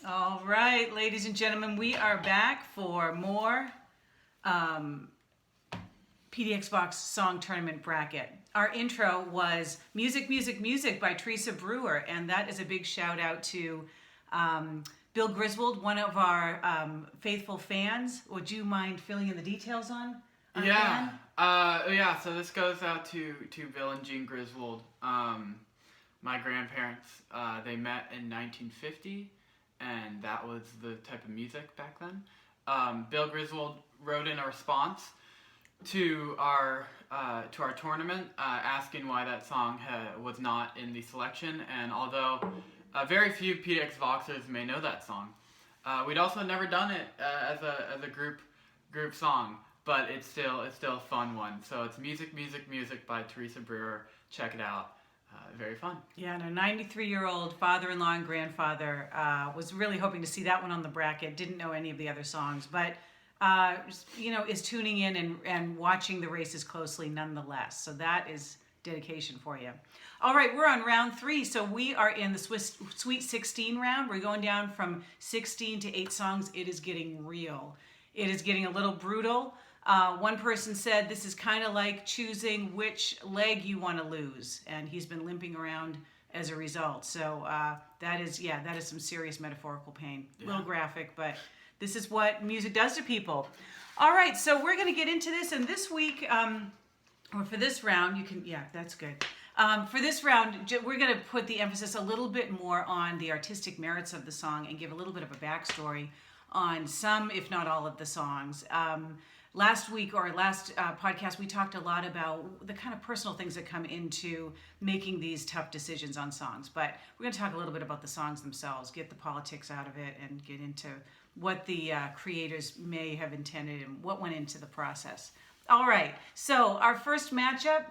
All right, ladies and gentlemen, we are back for more PDX Vox Song Tournament Bracket. Our intro was Music, Music, Music by Teresa Brewer, and that is a big shout out to Bill Griswold, one of our faithful fans. Would you mind filling in the details on our fan? So this goes out to Bill and Jean Griswold. My grandparents, they met in 1950, and that was the type of music back then. Bill Griswold wrote in a response to our tournament, asking why that song was not in the selection. And although very few PDX Voxers may know that song, we'd also never done it as a group song. But it's still a fun one. So it's Music, Music, Music by Teresa Brewer. Check it out. Very fun. Yeah, and a 93-year-old father-in-law and grandfather was really hoping to see that one on the bracket. Didn't know any of the other songs, but is tuning in and watching the races closely nonetheless. So that is dedication for you. All right, we're on round 3. So we are in the Sweet 16 round. We're going down from 16 to 8 songs. It is getting real. It is getting a little brutal. One person said this is kind of like choosing which leg you want to lose, and he's been limping around as a result. So that is some serious metaphorical pain. A little graphic, but this is what music does to people. All right, so we're going to get into this, and this week, or for this round, that's good. For this round, we're going to put the emphasis a little bit more on the artistic merits of the song and give a little bit of a backstory on some, if not all, of the songs. Last week or last podcast, we talked a lot about the kind of personal things that come into making these tough decisions on songs. But we're going to talk a little bit about the songs themselves, get the politics out of it, and get into what the creators may have intended and what went into the process. All right, so our first matchup,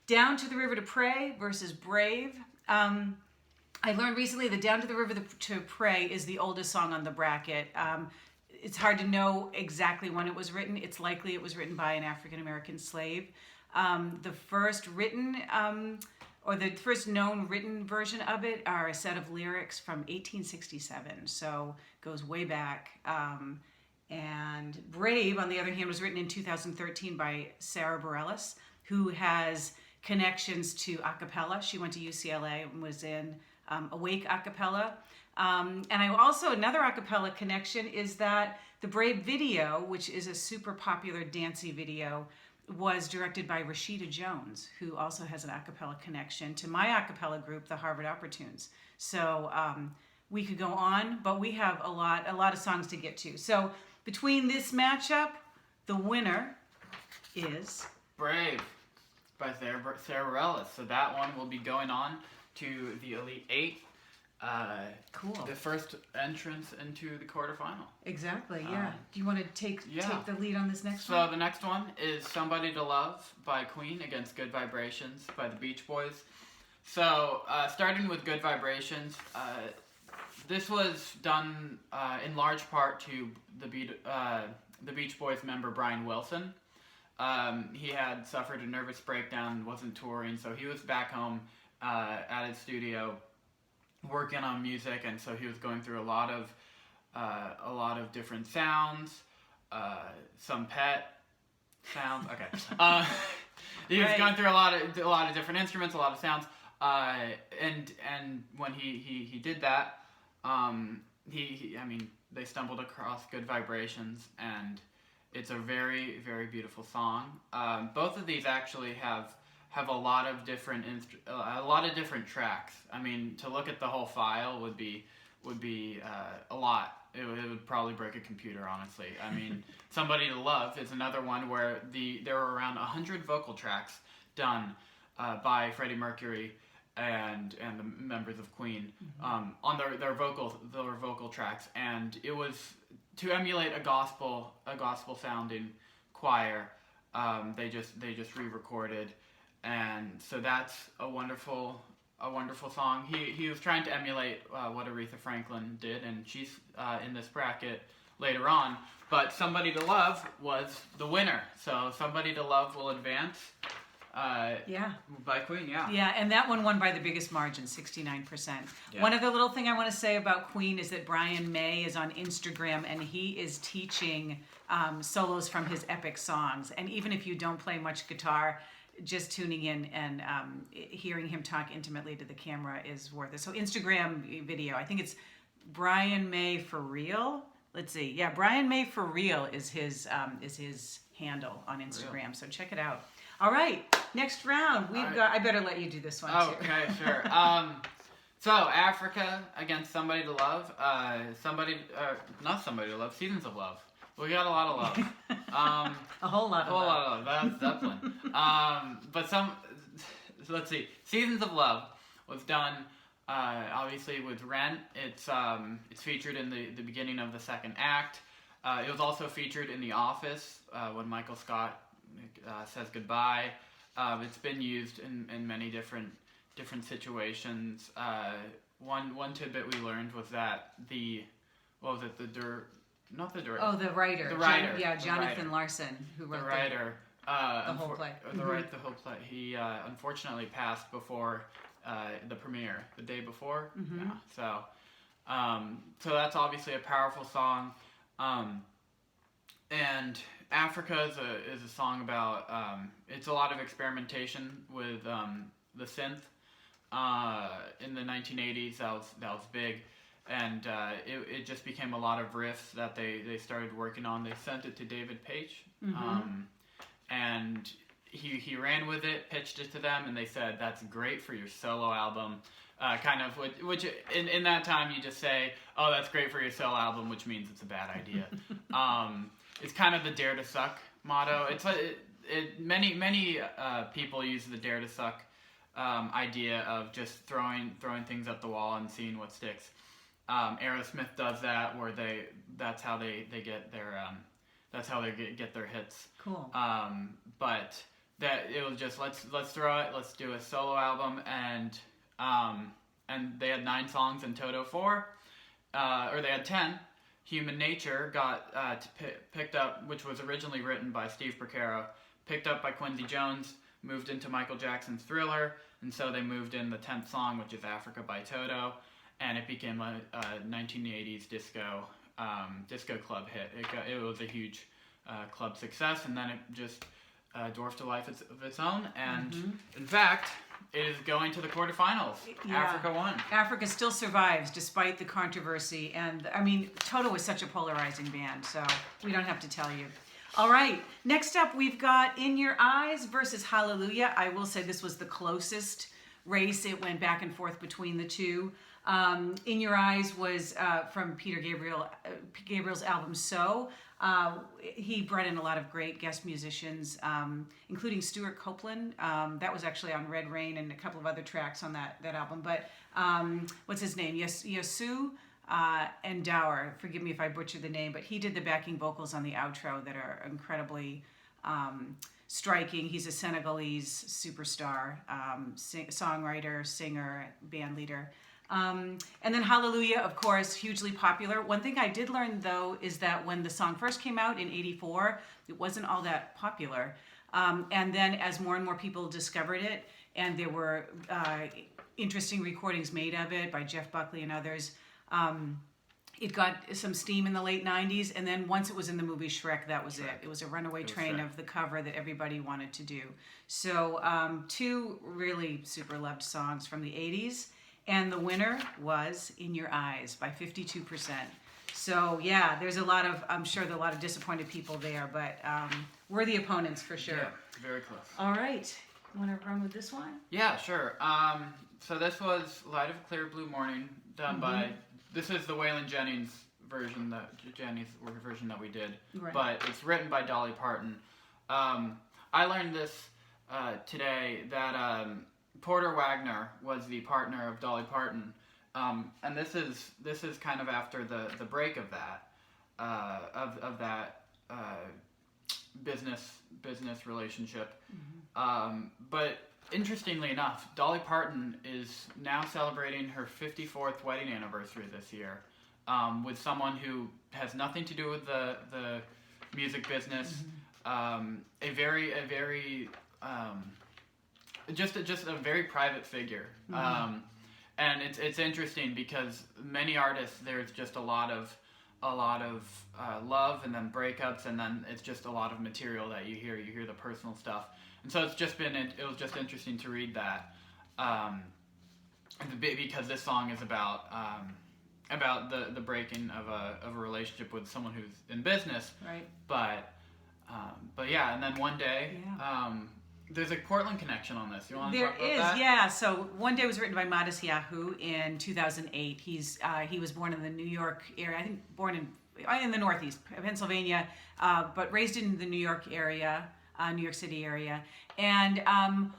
Down to the River to Pray versus Brave. I learned recently that Down to the River to Pray is the oldest song on the bracket. It's hard to know exactly when it was written. It's likely it was written by an African-American slave. The first known written version of it are a set of lyrics from 1867, so goes way back. And Brave, on the other hand, was written in 2013 by Sarah Bareilles, who has connections to a cappella. She went to UCLA and was in Awake a cappella. And I also, another a cappella connection is that the Brave video, which is a super popular dancey video, was directed by Rashida Jones, who also has an a cappella connection to my a cappella group, the Harvard Opportunes. So we could go on, but we have a lot of songs to get to. So between this matchup, the winner is Brave by Sarah Bareilles. So that one will be going on to the Elite 8. Cool. The first entrance into the quarterfinal. Exactly, yeah. Do you want to take the lead on this next one? So the next one is Somebody to Love by Queen against Good Vibrations by the Beach Boys. So starting with Good Vibrations, this was done in large part to the Beach Boys member Brian Wilson. He had suffered a nervous breakdown, wasn't touring, so he was back home at his studio working on music, and so he was going through a lot of different sounds, some pet sounds. Okay, he was going through a lot of different instruments, a lot of sounds, and when he did that, they stumbled across Good Vibrations, and it's a very, very beautiful song. Both of these actually have a lot of different tracks. I mean, to look at the whole file would be a lot. It would probably break a computer, honestly. I mean, Somebody to Love is another one where there were around 100 vocal tracks done by Freddie Mercury and the members of Queen on their vocal tracks, and it was to emulate a gospel sounding choir. They just re-recorded. And so that's a wonderful song. He was trying to emulate what Aretha Franklin did, and she's in this bracket later on. But Somebody to Love was the winner. So Somebody to Love will advance Yeah. By Queen, yeah. Yeah, and that one won by the biggest margin, 69%. Yeah. One other little thing I want to say about Queen is that Brian May is on Instagram and he is teaching solos from his epic songs. And even if you don't play much guitar, just tuning in and hearing him talk intimately to the camera is worth it. So Instagram video, I think it's Brian May for real. Let's see. Yeah, Brian May for real is his handle on Instagram. So check it out. All right, next round. I better let you do this one too. Okay, sure. So Africa against Somebody to Love. Not Somebody to Love. Seasons of Love. We got a lot of love. A whole lot of love. That's Zeppelin. Let's see. Seasons of Love was done obviously with Rent. It's featured in the beginning of the second act. It was also featured in The Office when Michael Scott says goodbye. It's been used in many different situations. One tidbit we learned was that the writer. Oh, the writer. The writer. Jonathan Larson, who wrote the writer. The whole play. The whole play. He unfortunately passed before the premiere, the day before. Mm-hmm. Yeah. So that's obviously a powerful song. And Africa is a song about it's a lot of experimentation with the synth in the 1980s. That was big, and it just became a lot of riffs that they started working on. They sent it to David Page, and he ran with it, pitched it to them, and they said that's great for your solo album. Kind of, which in that time you just say, oh, that's great for your solo album, which means it's a bad idea. It's kind of the Dare to Suck motto. It's many people use the Dare to Suck idea of just throwing things at the wall and seeing what sticks. Aerosmith does that, where that's how they get their hits. Cool. But that it was just let's throw it. Let's do a solo album, and they had 9 songs in Toto 4, or they had 10. Human Nature got picked up, which was originally written by Steve Porcaro, picked up by Quincy Jones, moved into Michael Jackson's Thriller, and so they moved in the 10th song, which is Africa by Toto, and it became a 1980s disco club hit. It was a huge club success, and then it just dwarfed a life of its own, and in fact, it is going to the quarterfinals. Yeah. Africa won. Africa still survives despite the controversy, and I mean, Toto is such a polarizing band, so we don't have to tell you. All right, next up we've got In Your Eyes versus Hallelujah. I will say this was the closest race. It went back and forth between the two. In Your Eyes was from Peter Gabriel's album So. He brought in a lot of great guest musicians, including Stuart Copeland. That was actually on Red Rain and a couple of other tracks on that album. But what's his name? Yasu Endower. Forgive me if I butcher the name, but he did the backing vocals on the outro that are incredibly striking. He's a Senegalese superstar, songwriter, singer, band leader. And then Hallelujah, of course, hugely popular. One thing I did learn, though, is that when the song first came out in '84, it wasn't all that popular. And then as more and more people discovered it, and there were interesting recordings made of it by Jeff Buckley and others, it got some steam in the late 90s. And then once it was in the movie Shrek, that was it. It was a runaway train of the cover that everybody wanted to do. So 2 really super loved songs from the 80s. And the winner was In Your Eyes by 52%. So yeah, I'm sure there are a lot of disappointed people there, but worthy opponents for sure. Yeah, very close. All right, you want to run with this one? Yeah, sure. So this was Light of a Clear Blue Morning, done by, this is the Waylon Jennings version that we did, right. But it's written by Dolly Parton. I learned this today that Porter Wagner was the partner of Dolly Parton, and this is kind of after the break of that business relationship. But interestingly enough, Dolly Parton is now celebrating her 54th wedding anniversary this year with someone who has nothing to do with the music business. A very just a very private figure. And it's interesting because many artists, there's just a lot of love and then breakups, and then it's just a lot of material that you hear the personal stuff, and so it was just interesting to read that, because this song is about the breaking of a relationship with someone who's in business, Right. But yeah, and then one day, there's a Portland connection on this. You want to There talk about is, that? yeah. So One Day was written by Modest Yahoo in 2008. He was born in the New York area. I think born in the Northeast, Pennsylvania, but raised in the New York area, New York City area, and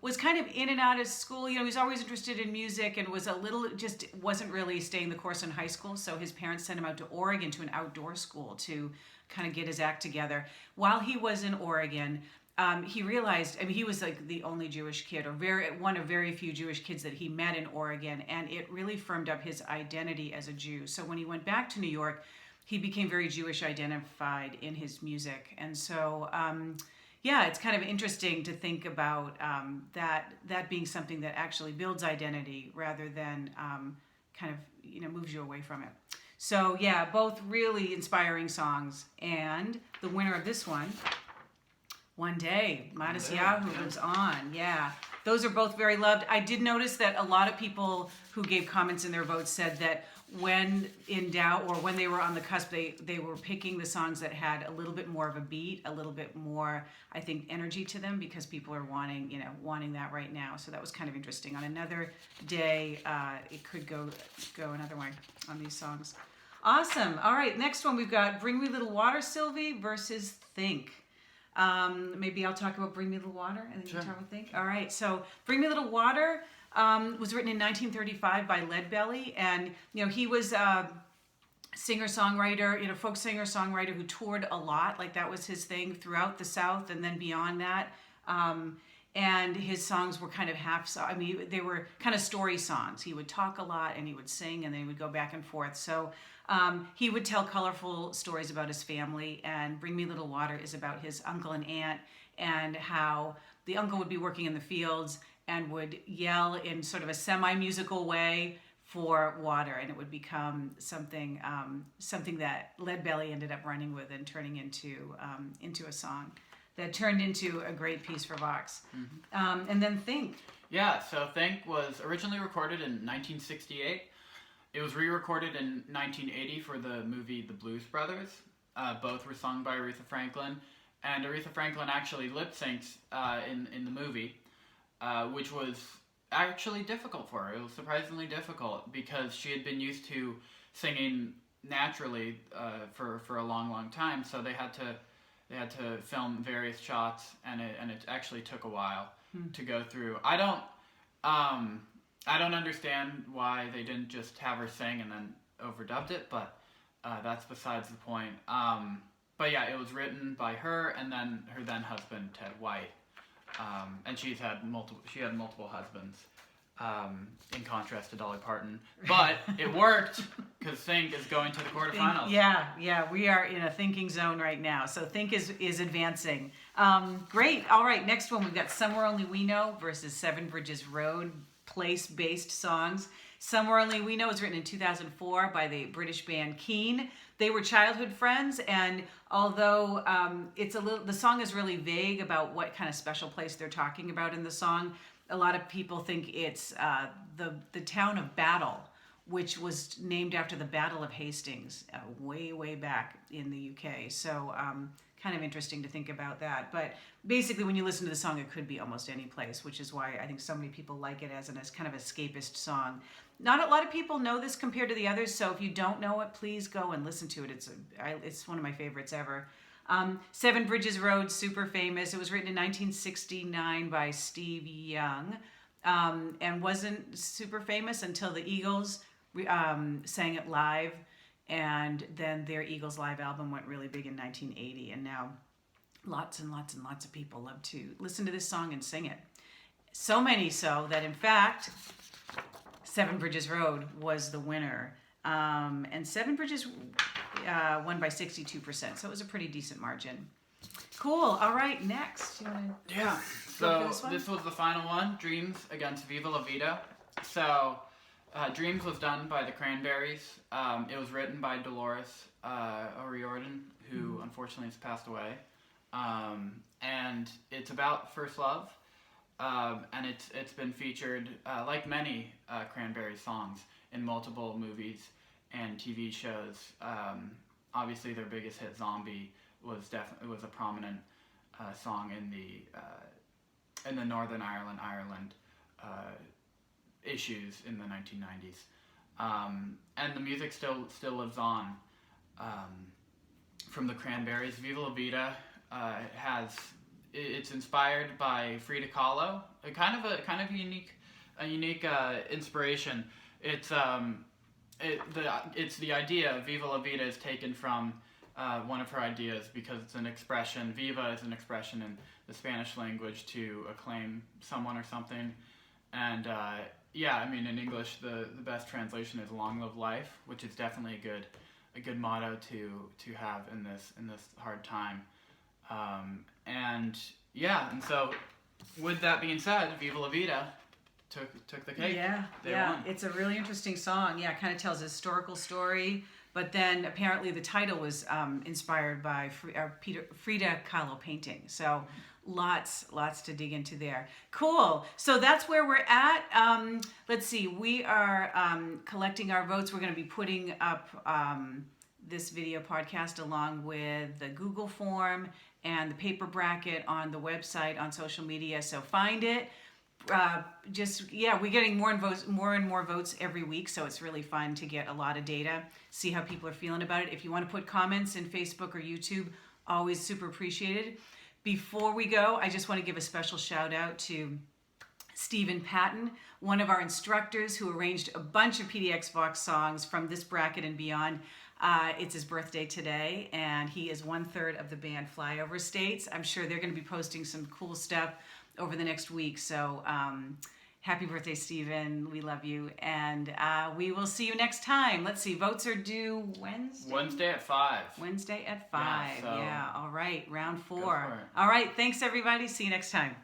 was kind of in and out of school. You know, he was always interested in music and wasn't really staying the course in high school. So his parents sent him out to Oregon to an outdoor school to kind of get his act together. While he was in Oregon, he realized, I mean, he was like the only Jewish kid, or one of very few Jewish kids that he met in Oregon, and it really firmed up his identity as a Jew. So when he went back to New York, he became very Jewish identified in his music. And so, it's kind of interesting to think about that being something that actually builds identity rather than kind of, moves you away from it. So yeah, both really inspiring songs. And the winner of this One Day, Modest Yahoo lives on. Yeah, those are both very loved. I did notice that a lot of people who gave comments in their votes said that when in doubt or when they were on the cusp, they were picking the songs that had a little bit more of a beat, a little bit more, I think, energy to them, because people are wanting that right now. So that was kind of interesting. On another day, it could go another way on these songs. Awesome. All right, next one we've got Bring Me Little Water, Sylvie versus Think. Maybe I'll talk about Bring Me Little Water and then you talk about Think. All right, so Bring Me Little Water was written in 1935 by Leadbelly, and he was a singer-songwriter, folk singer-songwriter who toured a lot. Like, that was his thing throughout the South and then beyond that. And his songs were kind of they were kind of story songs. He would talk a lot and he would sing, and then he would go back and forth. So he would tell colorful stories about his family, and Bring Me Little Water is about his uncle and aunt, and how the uncle would be working in the fields and would yell in sort of a semi-musical way for water, and it would become something that Leadbelly ended up running with and turning into a song that turned into a great piece for Vox. Mm-hmm. And then Think. Yeah, so Think was originally recorded in 1968. It was re-recorded in 1980 for the movie The Blues Brothers. Both were sung by Aretha Franklin, and Aretha Franklin actually lip-synced in the movie, which was actually difficult for her. It was surprisingly difficult because she had been used to singing naturally for a long time, so they had to film various shots, and it actually took a while to go through. I don't understand why they didn't just have her sing and then overdubbed it, but that's besides the point. But yeah, it was written by her and then her then husband Ted White, and she had multiple husbands. In contrast to Dolly Parton, but it worked because Think is going to the quarterfinals. Yeah, we are in a thinking zone right now. So Think is advancing. Great. All right, next one we've got Somewhere Only We Know versus Seven Bridges Road, place-based songs. Somewhere Only We Know was written in 2004 by the British band Keane. They were childhood friends, and although the song is really vague about what kind of special place they're talking about in the song, a lot of people think it's the town of Battle, which was named after the Battle of Hastings way back in the UK. So kind of interesting to think about that. But basically, when you listen to the song, it could be almost any place, which is why I think so many people like it as kind of escapist song. Not a lot of people know this compared to the others, so if you don't know it, please go and listen to it. It's one of my favorites ever. Seven Bridges Road, super famous. It was written in 1969 by Steve Young, and wasn't super famous until the Eagles sang it live, and then their Eagles Live album went really big in 1980, and now lots and lots and lots of people love to listen to this song and sing it. So many so that, in fact, Seven Bridges Road was the winner. And Seven Bridges won by 62%, so it was a pretty decent margin. Cool. All right, next. You wanna Yeah. go So for this one? this was the final one, Dreams against Viva La Vida. So Dreams was done by the Cranberries. It was written by Dolores O'Riordan, who unfortunately has passed away. And it's about first love. And it's been featured, like many Cranberries songs, in multiple movies and TV shows. Obviously, their biggest hit, "Zombie," was a prominent song in the Northern Ireland issues in the 1990s, and the music still lives on from the Cranberries. Viva La Vida it's inspired by Frida Kahlo, a kind of unique inspiration. It's the idea Viva La Vida is taken from one of her ideas because it's an expression. Viva is an expression in the Spanish language to acclaim someone or something, and in English the best translation is "Long Live Life," which is definitely a good motto to have in this hard time. And so with that being said, Viva La Vida took the cake. They won. It's a really interesting song. Yeah, it kind of tells a historical story, but then apparently the title was inspired by Frida Kahlo painting. So lots to dig into there. Cool. So that's where we're at. Let's see. We are collecting our votes. We're going to be putting up this video podcast along with the Google form and the paper bracket on the website, on social media. So find it. We're getting more and more votes every week, so it's really fun to get a lot of data, see how people are feeling about it. If you want to put comments in Facebook or YouTube, always super appreciated. Before we go, I just want to give a special shout out to Stephen Patton, one of our instructors who arranged a bunch of PDX Vox songs from this bracket and beyond. It's his birthday today, and he is 1/3 of the band Flyover States. I'm sure they're going to be posting some cool stuff over the next week. So happy birthday, Stephen. We love you. And we will see you next time. Let's see. Votes are due Wednesday? Wednesday at 5. Wednesday at 5. Yeah, so All right. Round 4. Go for it. All right. Thanks, everybody. See you next time.